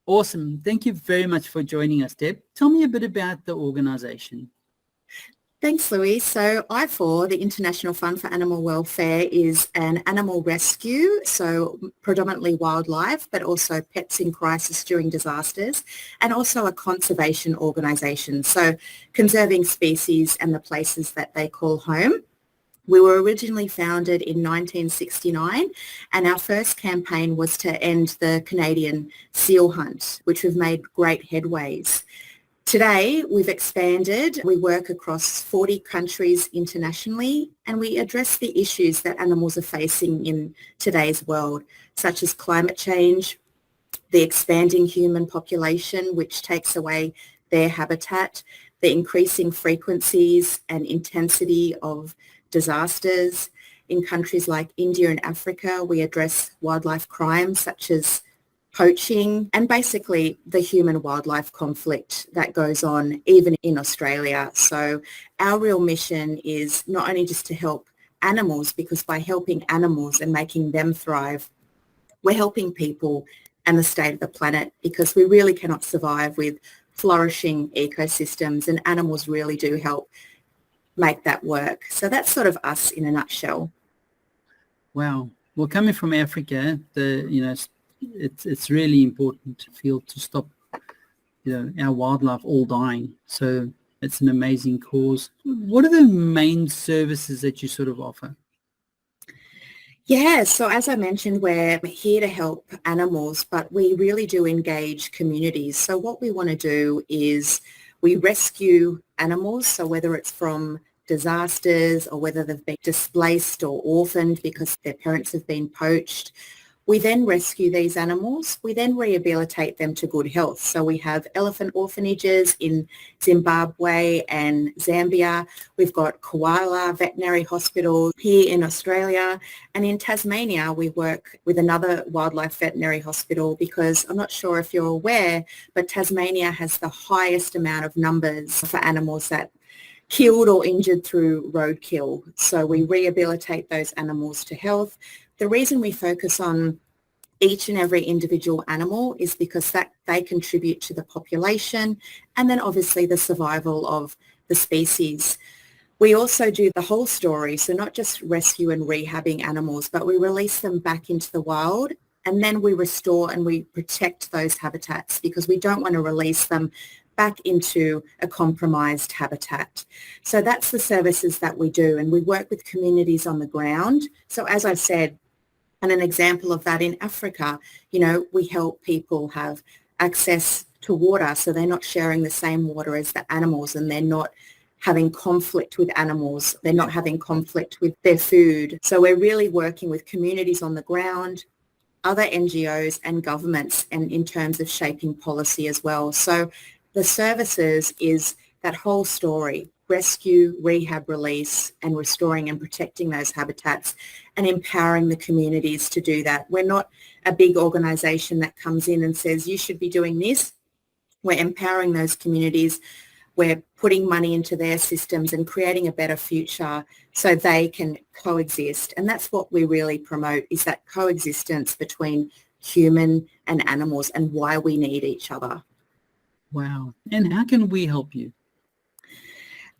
Awesome. Thank you very much for joining us, Deb. Tell me a bit about the organization. Thanks, Louis. So IFAW, the International Fund for Animal Welfare, is an animal rescue, so predominantly wildlife, but also pets in crisis during disasters, and also a conservation organisation, so conserving species and the places that they call home. We were originally founded in 1969, and our first campaign was to end the Canadian seal hunt, which we've made great headways. Today, we've expanded. We work across 40 countries internationally, and we address the issues that animals are facing in today's world, such as climate change, the expanding human population, which takes away their habitat, the increasing frequencies and intensity of disasters. In countries like India and Africa, we address wildlife crimes such as poaching, and basically the human-wildlife conflict that goes on even in Australia. So our real mission is not only just to help animals, because by helping animals and making them thrive, we're helping people and the state of the planet, because we really cannot survive with flourishing ecosystems, and animals really do help make that work. So that's sort of us in a nutshell. Wow. Well, coming from Africa, it's really important to stop, our wildlife all dying. So it's an amazing cause. What are the main services that you sort of offer? Yeah, so as I mentioned, we're here to help animals, but we really do engage communities. So what we want to do is we rescue animals, so whether it's from disasters or whether they've been displaced or orphaned because their parents have been poached. We then rescue these animals. We then rehabilitate them to good health. So we have elephant orphanages in Zimbabwe and Zambia. We've got koala veterinary hospitals here in Australia. And in Tasmania, we work with another wildlife veterinary hospital, because I'm not sure if you're aware, but Tasmania has the highest amount of numbers for animals that killed or injured through roadkill. So we rehabilitate those animals to health. The reason we focus on each and every individual animal is because that they contribute to the population, and then obviously the survival of the species. We also do the whole story, so not just rescue and rehabbing animals, but we release them back into the wild, and then we restore and we protect those habitats, because we don't want to release them back into a compromised habitat. So that's the services that we do, and we work with communities on the ground. So as I've said, and an example of that in Africa, we help people have access to water, so they're not sharing the same water as the animals, and they're not having conflict with animals. They're not having conflict with their food. So we're really working with communities on the ground, other NGOs and governments, and in terms of shaping policy as well. So the services is that whole story: rescue, rehab, release, and restoring and protecting those habitats, and empowering the communities to do that. We're not a big organisation that comes in and says, you should be doing this. We're empowering those communities. We're putting money into their systems and creating a better future so they can coexist. And that's what we really promote, is that coexistence between human and animals, and why we need each other. Wow. And how can we help you?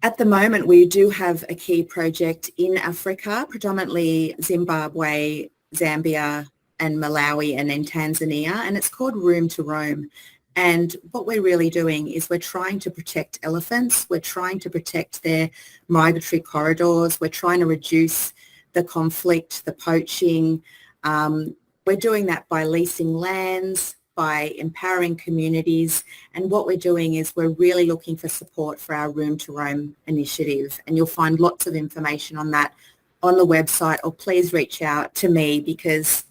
At the moment, we do have a key project in Africa, predominantly Zimbabwe, Zambia, and Malawi, and then Tanzania, and it's called Room to Roam. And what we're really doing is we're trying to protect elephants. We're trying to protect their migratory corridors. We're trying to reduce the conflict, the poaching. We're doing that by leasing lands, by empowering communities. And what we're doing is we're really looking for support for our Room to Roam initiative. And you'll find lots of information on that on the website, or please reach out to me, because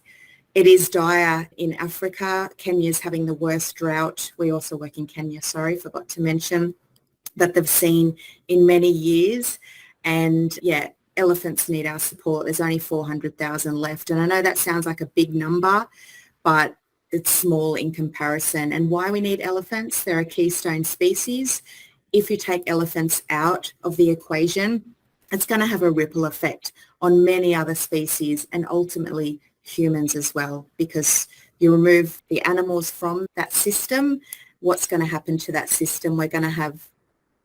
it is dire in Africa. Kenya's having the worst drought. We also work in Kenya, forgot to mention, that they've seen in many years. And yeah, elephants need our support. There's only 400,000 left. And I know that sounds like a big number, but it's small in comparison. And why we need elephants: they're a keystone species. If you take elephants out of the equation, it's going to have a ripple effect on many other species and ultimately humans as well, because you remove the animals from that system, what's going to happen to that system? We're going to have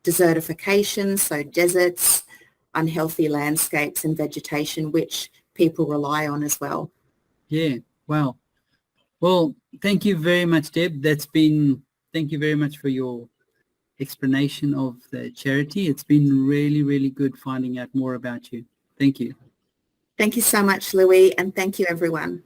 desertification, so deserts, unhealthy landscapes and vegetation, which people rely on as well. Yeah, wow. Well, thank you very much, Deb. Thank you very much for your explanation of the charity. It's been really, really good finding out more about you. Thank you. Thank you so much, Louis, and thank you, everyone.